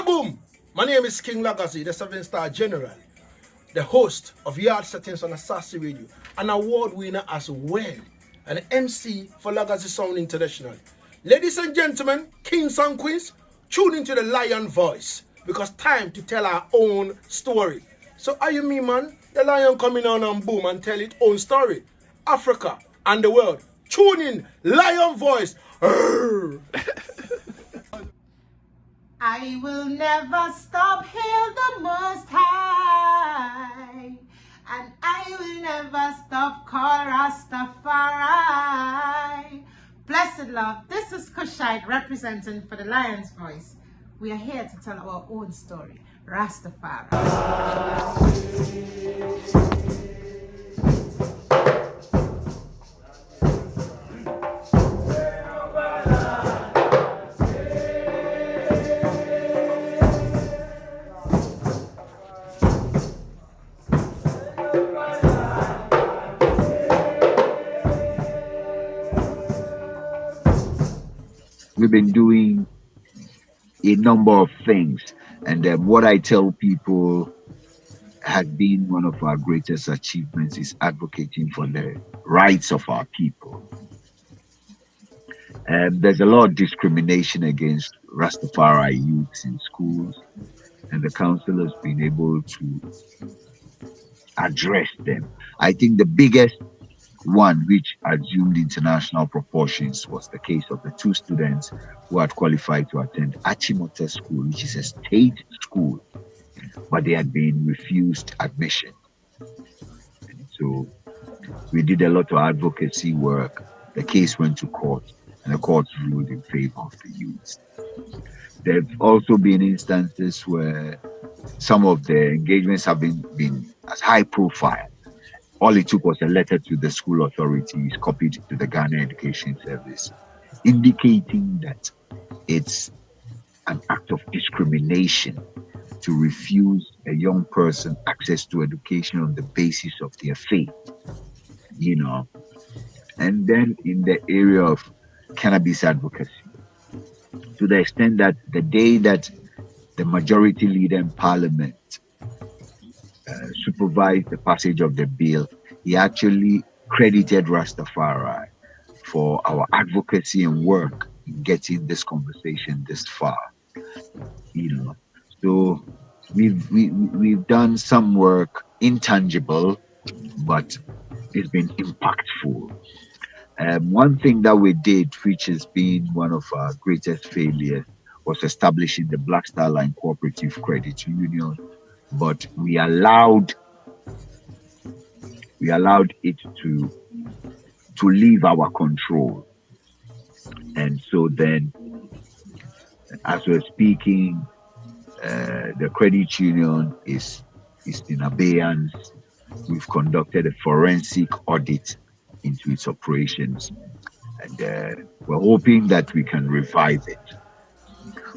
Kaboom! My name is King Lagazi, the 7-star general, the host of Yard Settings on RCC Radio, an award winner as well, and an MC for Lagazi Sound International. Ladies and gentlemen, kings and queens, tune into the lion voice, because time to tell our own story. So are you me, man? The lion coming on and boom and tell its own story. Africa and the world. Tune in, lion voice. I will never stop, hail the Most High, and I will never stop, call Ras Tafari. Blessed love, this is Kushite representing for the Lion's Voice. We are here to tell our own story, Ras Tafari. We've been doing a number of things, and what I tell people has been one of our greatest achievements is advocating for the rights of our people. There's a lot of discrimination against Rastafari youths in schools, and the council has been able to address them. I think the biggest one, which assumed international proportions, was the case of the two students who had qualified to attend Achimota School, which is a state school, but they had been refused admission. And so we did a lot of advocacy work. The case went to court, and the court ruled in favor of the youths. There have also been instances where some of the engagements have been as high profile. All it took was a letter to the school authorities, copied to the Ghana Education Service, indicating that it's an act of discrimination to refuse a young person access to education on the basis of their faith, And then in the area of cannabis advocacy, to the extent that the day that the majority leader in Parliament supervised the passage of the bill, he actually credited Rastafari for our advocacy and work in getting this conversation this far. So we've done some work, intangible, but it's been impactful. One thing that we did, which has been one of our greatest failures, was establishing the Black Star Line Cooperative Credit Union, but we allowed it to leave our control. And so then, as we're speaking, the credit union is in abeyance. We've conducted a forensic audit into its operations, and we're hoping that we can revive it.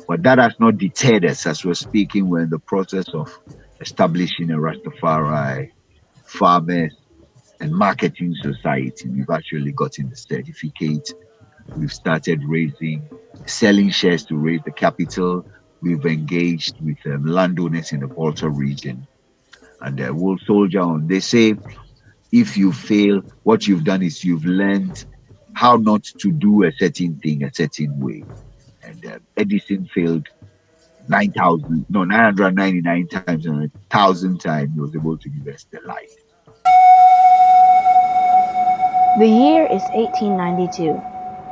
But that has not deterred us. As we're speaking, we're in the process of establishing a Rastafari Farmers and Marketing Society. We've actually gotten the certificate. We've started selling shares to raise the capital. We've engaged with landowners in the Volta region, and we'll soldier on. They say, if you fail, what you've done is you've learned how not to do a certain thing a certain way. And Edison failed 999 times, and 1,000 times he was able to give us the light. The year is 1892,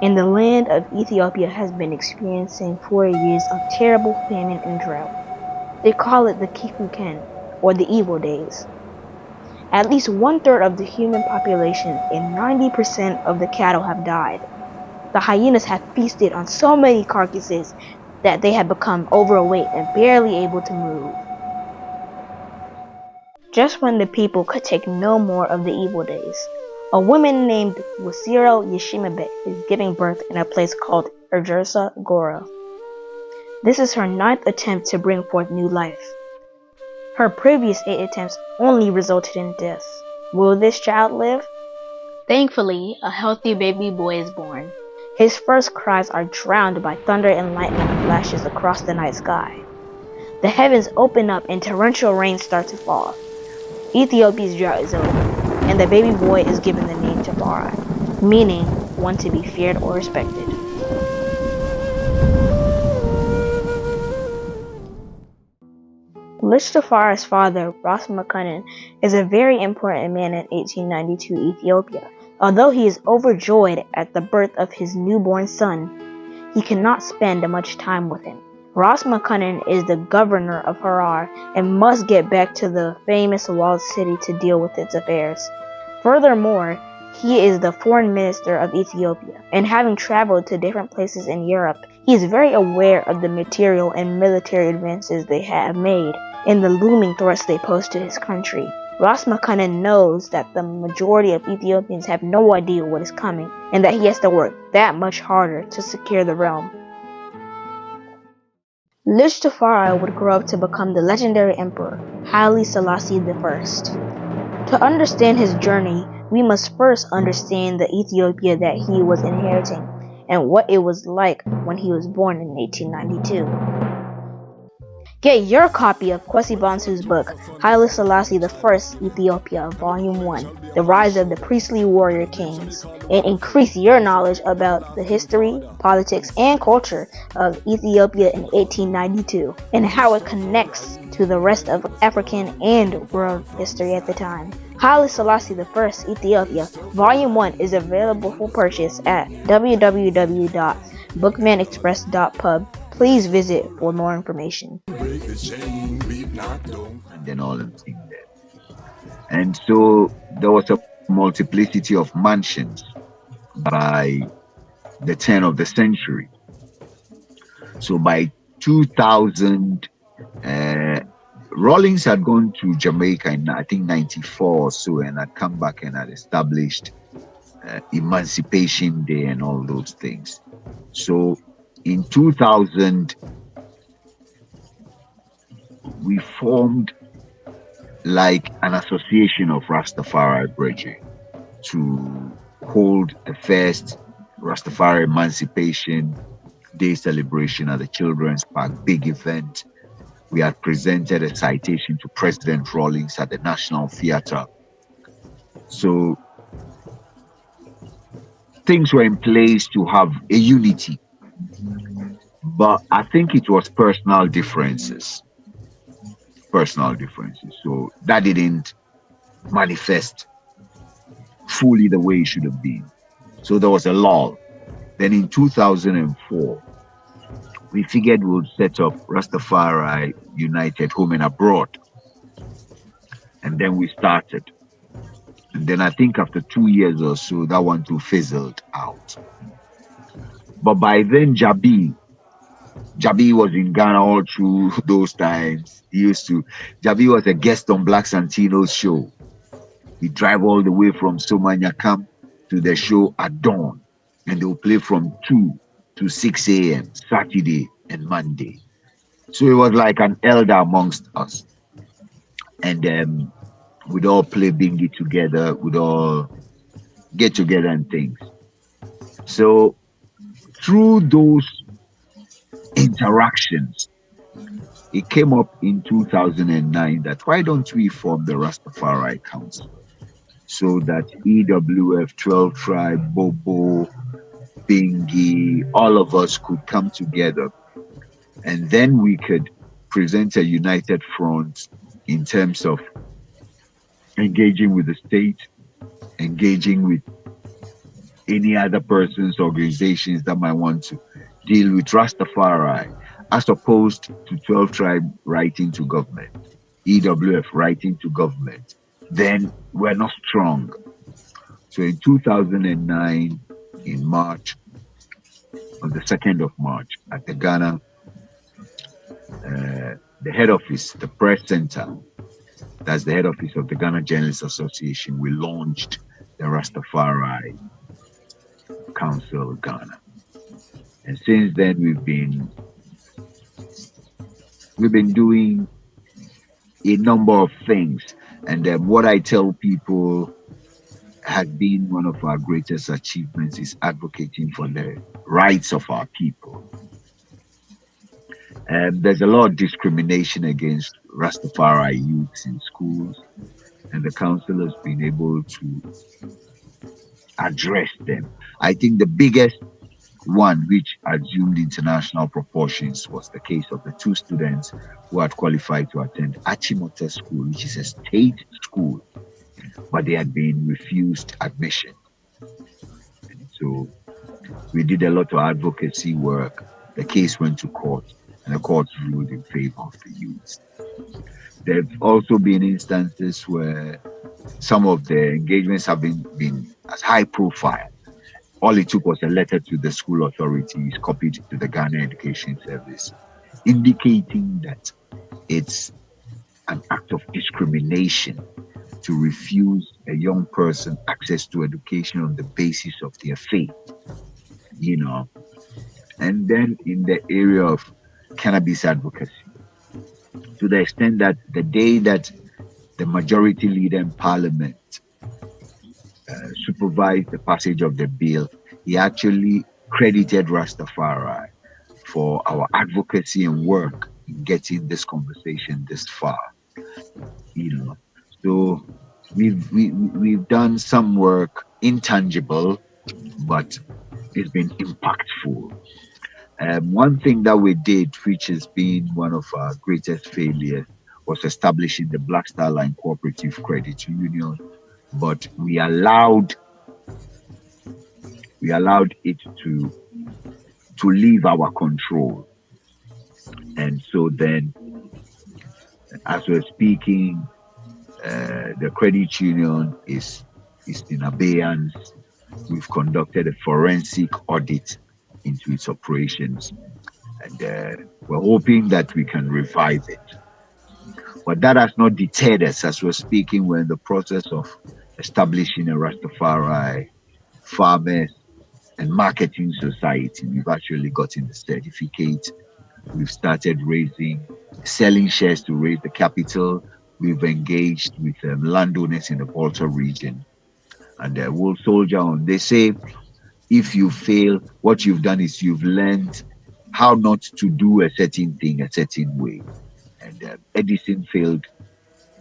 and the land of Ethiopia has been experiencing 4 years of terrible famine and drought. They call it the Kikuken, or the evil days. At least 1/3 of the human population and 90% of the cattle have died. The hyenas have feasted on so many carcasses that they have become overweight and barely able to move. Just when the people could take no more of the evil days, a woman named Wasiro Yeshimabe is giving birth in a place called Erjersa Gora. This is her 9th attempt to bring forth new life. Her previous 8 attempts only resulted in death. Will this child live? Thankfully, a healthy baby boy is born. His first cries are drowned by thunder and lightning flashes across the night sky. The heavens open up and torrential rain starts to fall. Ethiopia's drought is over, and the baby boy is given the name Tafari, meaning one to be feared or respected. Lich Tafari's father, Ras Tafari, is a very important man in 1892 Ethiopia. Although he is overjoyed at the birth of his newborn son, he cannot spend much time with him. Ras Tafari is the governor of Harar and must get back to the famous walled city to deal with its affairs. Furthermore, he is the foreign minister of Ethiopia, and having traveled to different places in Europe, he is very aware of the material and military advances they have made and the looming threats they pose to his country. Ras Tafari knows that the majority of Ethiopians have no idea what is coming, and that he has to work that much harder to secure the realm. Lich Tafari would grow up to become the legendary emperor, Haile Selassie I. To understand his journey, we must first understand the Ethiopia that he was inheriting and what it was like when he was born in 1892. Get your copy of Kwesi Bansu's book, Haile Selassie I, Ethiopia, Volume 1, The Rise of the Priestly Warrior Kings, and increase your knowledge about the history, politics, and culture of Ethiopia in 1892, and how it connects to the rest of African and world history at the time. Haile Selassie I, Ethiopia, Volume 1 is available for purchase at www.bookmanexpress.pub. Please visit for more information. And then all them things there. And so there was a multiplicity of mansions by the turn of the century. So by 2000, Rawlings had gone to Jamaica in, I think, 94 or so, and had come back and had established Emancipation Day and all those things. So in 2000, we formed like an association of Rastafari Bridge to hold the first Rastafari Emancipation Day celebration at the Children's Park, big event. We had presented a citation to President Rawlings at the National Theatre. So things were in place to have a unity. But I think it was personal differences. So that didn't manifest fully the way it should have been. So there was a lull. Then in 2004, we figured we'd set up Rastafari United Home and Abroad. And then we started. And then I think after 2 years or so, that one too fizzled out. But by then, Jabi was in Ghana all through those times. Jabi was a guest on Black Santino's show. He'd drive all the way from Somanyakam to the show at dawn. And they'll play from 2 to 6 a.m. Saturday and Monday. So it was like an elder amongst us. And we'd all play bingy together, we'd all get together and things. So through those interactions, it came up in 2009 that why don't we form the Rastafari Council so that EWF, 12 Tribe, Bobo, Bingi, all of us could come together, and then we could present a united front in terms of engaging with the state, engaging with any other persons, organizations that might want to deal with Rastafari, as opposed to 12 Tribe writing to government, EWF writing to government. Then we're not strong. So in 2009, in March, on the 2nd of March, at the Ghana, the head office, the press center, that's the head office of the Ghana Journalists Association, we launched the Rastafari Council Ghana. And since then, we've been doing a number of things. And what I tell people has been one of our greatest achievements is advocating for the rights of our people. There's a lot of discrimination against Rastafari youths in schools, and the council has been able to address them. I think the biggest one, which assumed international proportions, was the case of the two students who had qualified to attend Achimota School, which is a state school, but they had been refused admission. And so we did a lot of advocacy work. The case went to court, and the court ruled in favor of the youths. There have also been instances where some of the engagements have been as high profile. All it took was a letter to the school authorities, copied to the Ghana Education Service, indicating that it's an act of discrimination to refuse a young person access to education on the basis of their faith, you know. And then in the area of cannabis advocacy, to the extent that the day that the majority leader in parliament supervised the passage of the bill, he actually credited Rastafari for our advocacy and work in getting this conversation this far. You know, so we've done some work intangible, but it's been impactful. One thing that we did, which has been one of our greatest failures, was establishing the Black Star Line Cooperative Credit Union, but we allowed it to leave our control. And so then, as we're speaking, the credit union is in abeyance. We've conducted a forensic audit into its operations, and we're hoping that we can revive it. But that has not deterred us. As we're speaking, we're in the process of establishing a Rastafari farmers and marketing society. We've actually gotten the certificate. We've started selling shares to raise the capital. We've engaged with landowners in the Volta region, and we'll soldier on. They say if you fail, what you've done is you've learned how not to do a certain thing a certain way. And Edison failed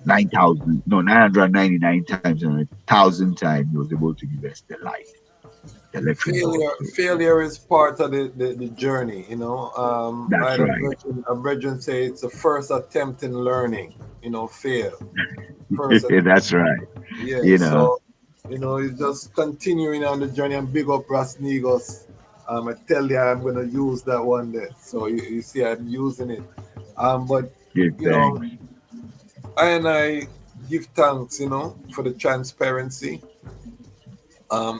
999 times, and 1,000 times he was able to give us the light, the electric bulb. Failure is part of the journey, you know. That's I had right. a brethren say it's the first attempt in learning, you know, fail. First That's right. Yeah, You know, so it's just continuing on the journey, and big up Ras Negos. I tell you, I'm gonna use that one day. So you see, I'm using it. But give you know, thanks. I give thanks, for the transparency.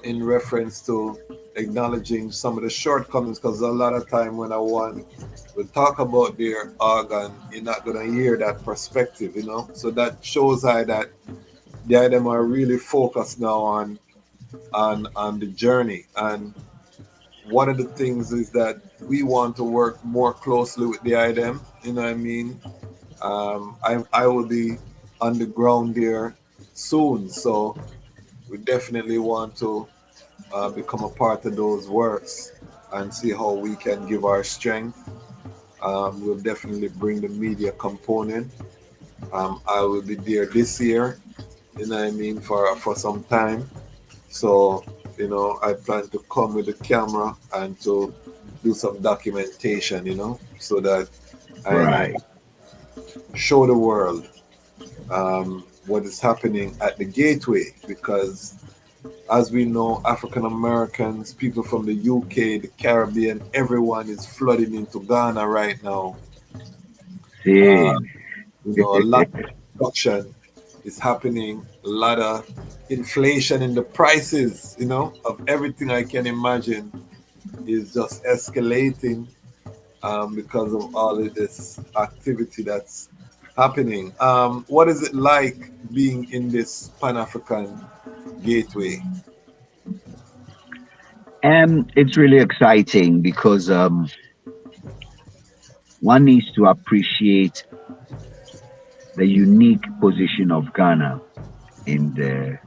In reference to acknowledging some of the shortcomings, because a lot of time when I want to talk about their organ, you're not gonna hear that perspective, So that shows that them are really focused now on the journey. And one of the things is that we want to work more closely with the IDEM, you know what I mean? I will be on the ground there soon, so we definitely want to become a part of those works and see how we can give our strength. We'll definitely bring the media component. I will be there this year, you know what I mean, for some time. So, I plan to come with the camera and to do some documentation, so that I Right. show the world what is happening at the gateway, because as we know, African Americans, people from the UK, the Caribbean, everyone is flooding into Ghana right now. Uh, Same. a lot of production is happening, a lot of inflation in the prices, of everything I can imagine is just escalating because of all of this activity that's happening. What is it like being in this Pan African gateway? It's really exciting because one needs to appreciate the unique position of Ghana in the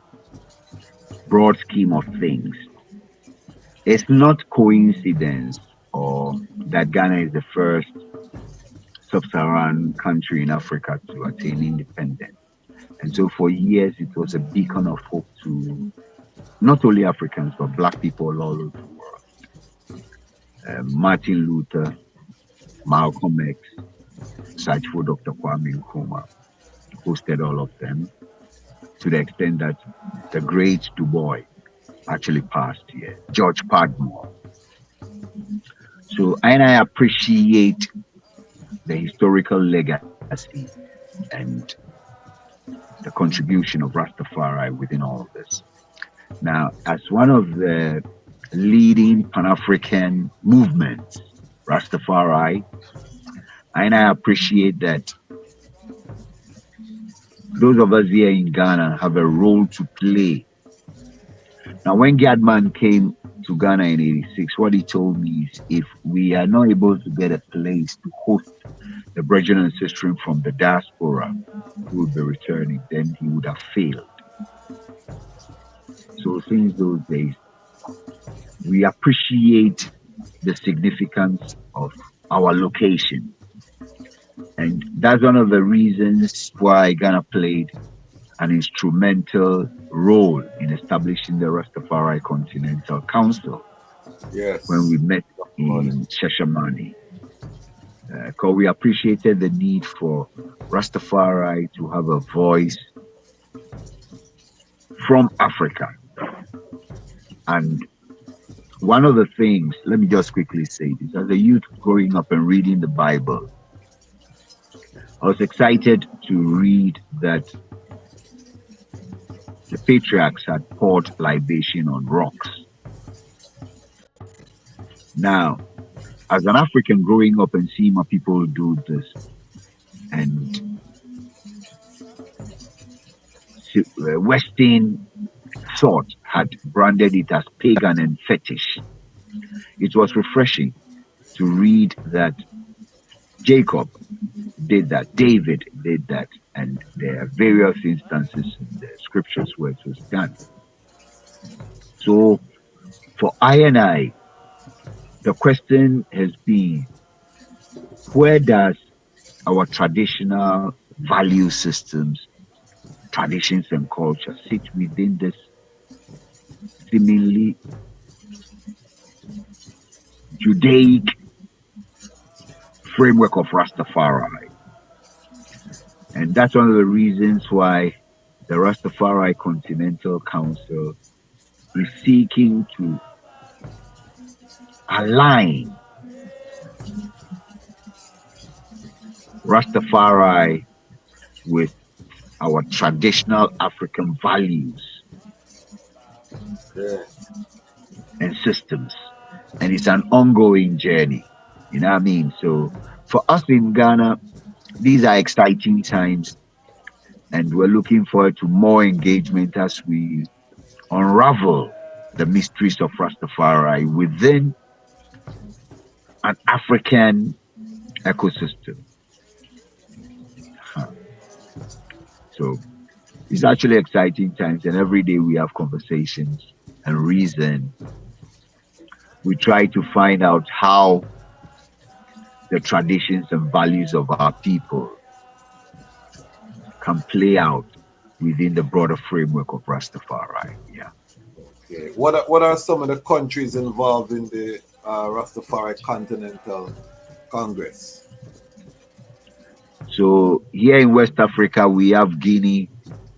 broad scheme of things. It's not coincidence or that Ghana is the first sub-Saharan country in Africa to attain independence. And so for years, it was a beacon of hope to not only Africans, but Black people all over the world. Martin Luther, Malcolm X, Sajfo Dr. Kwame Nkrumah hosted all of them, to the extent that the great Du Bois actually passed here, George Padmore. So I appreciate the historical legacy and the contribution of Rastafari within all of this. Now, as one of the leading Pan-African movements, Rastafari, I appreciate that those of us here in Ghana have a role to play. Now, when Gadman came to Ghana in '86, what he told me is if we are not able to get a place to host the brethren and sisters from the diaspora who will be returning, then he would have failed. So since those days, we appreciate the significance of our location. And that's one of the reasons why Ghana played an instrumental role in establishing the Rastafari Continental Council. Yes. When we met in Shashamane. Because we appreciated the need for Rastafari to have a voice from Africa. And one of the things, let me just quickly say this, as a youth growing up and reading the Bible, I was excited to read that the patriarchs had poured libation on rocks. Now, as an African growing up and seeing my people do this, and Western thought had branded it as pagan and fetish, it was refreshing to read that Jacob did that, David did that, and there are various instances in the scriptures where it was done. So for I, the question has been, where does our traditional value systems, traditions and culture sit within this seemingly Judaic framework of Rastafari? And that's one of the reasons why the Rastafari Continental Council is seeking to align Rastafari with our traditional African values and systems. And it's an ongoing journey, you know what I mean? So for us in Ghana, these are exciting times, and we're looking forward to more engagement as we unravel the mysteries of Rastafari within an African ecosystem. So it's actually exciting times, and every day we have conversations and reason. We try to find out how the traditions and values of our people can play out within the broader framework of Rastafari. Yeah. Okay. What are some of the countries involved in the Rastafari Continental Congress? So here in West Africa, we have Guinea,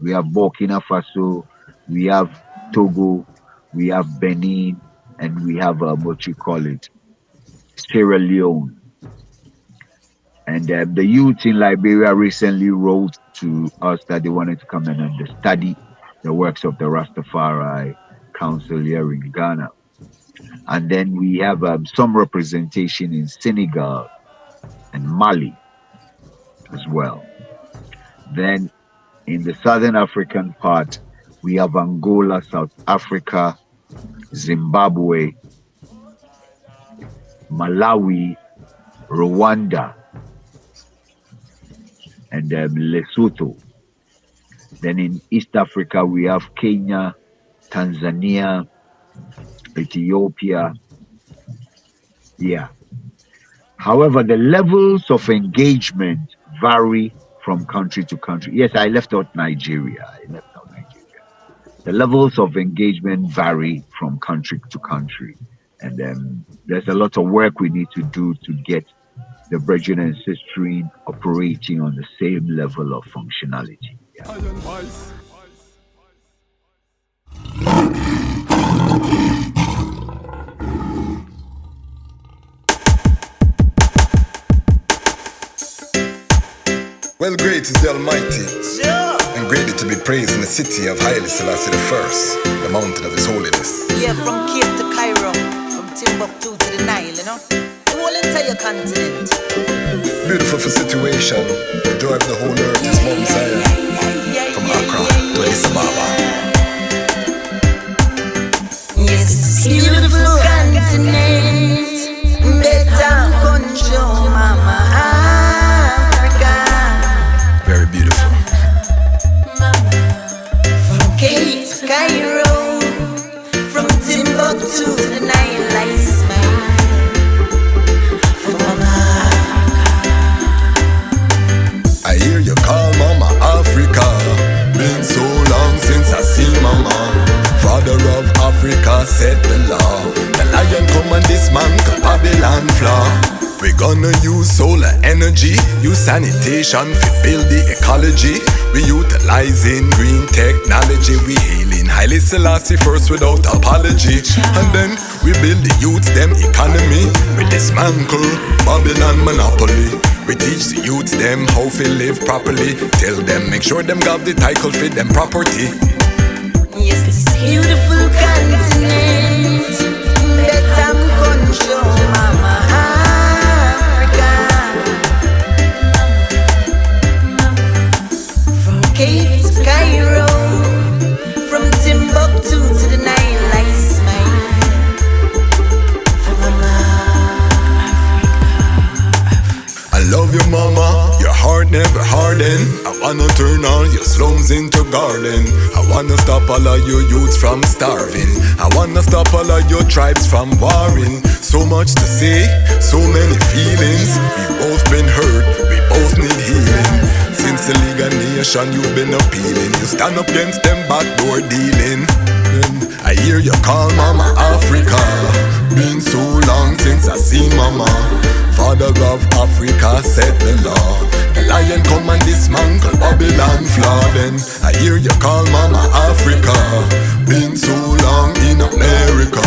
we have Burkina Faso, we have Togo, we have Benin, and we have what you call it, Sierra Leone. And the youth in Liberia recently wrote to us that they wanted to come and study the works of the Rastafari Council here in Ghana. And then we have some representation in Senegal and Mali as well. Then in the Southern African part, we have Angola, South Africa, Zimbabwe, Malawi, Rwanda, and Lesotho. Then in East Africa, we have Kenya, Tanzania, Ethiopia. Yeah. However, the levels of engagement vary from country to country. Yes, I left out Nigeria. The levels of engagement vary from country to country. And there's a lot of work we need to do to get the brethren and sistering operating on the same level of functionality. Yeah. Well, great is the Almighty, and greatly to be praised in the city of Haile Selassie I, the mountain of His holiness. Yeah, from Cape to Cairo, from Timbuktu to the Nile, you know, the whole entire continent. Beautiful for situation, the joy of the whole earth is Mount Zion, from Accra to Addis Ababa. Yes, it's beautiful continent, better control, mama. Very beautiful. From Cape to Cairo, from Timbuktu to the Nile, I smile for Mama. I hear you call Mama Africa. Been so long since I see Mama. Father of Africa set the law. The lion come and dismantle Babylon flaw. We gonna use solar energy, use sanitation to build the ecology. We utilizing green technology. We hailing Haile Selassie first without apology. And then we build the youths them economy. We dismantle Babylon monopoly. We teach the youths them how to live properly. Tell them make sure them got the title for them property. Yes, this beautiful continent, better control, mama. Cape to Cairo, from Timbuktu to the Nile, I smile for Mama. I love you, Mama, your heart never harden. I wanna turn all your slums into garden. I wanna stop all of your youths from starving. I wanna stop all of your tribes from warring. So much to say, so many feelings. We both been hurt, we both need healing. Since the League of Nations you've been appealing. You stand up against them backdoor dealing. I hear you call Mama Africa. Been so long since I see Mama. Father of Africa set the law. The lion come and dismantle Babylon flaw. Then I hear you call Mama Africa. Been so long in America.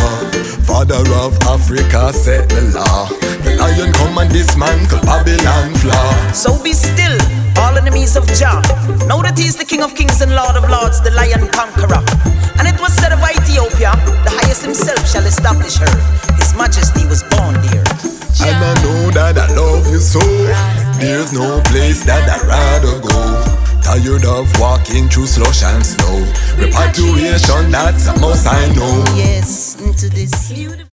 Father of Africa set the law. The lion come and dismantle Babylon flaw. So be still, all enemies of Jah. Know that He is the King of Kings and Lord of Lords, the Lion Conqueror. And it was said of Ethiopia, the highest himself shall establish her. His Majesty was born there. And I know that I love you so. There's no place that I'd rather go. Tired of walking through slush and snow. Repatriation, that's a must I know. Yes, into this beautiful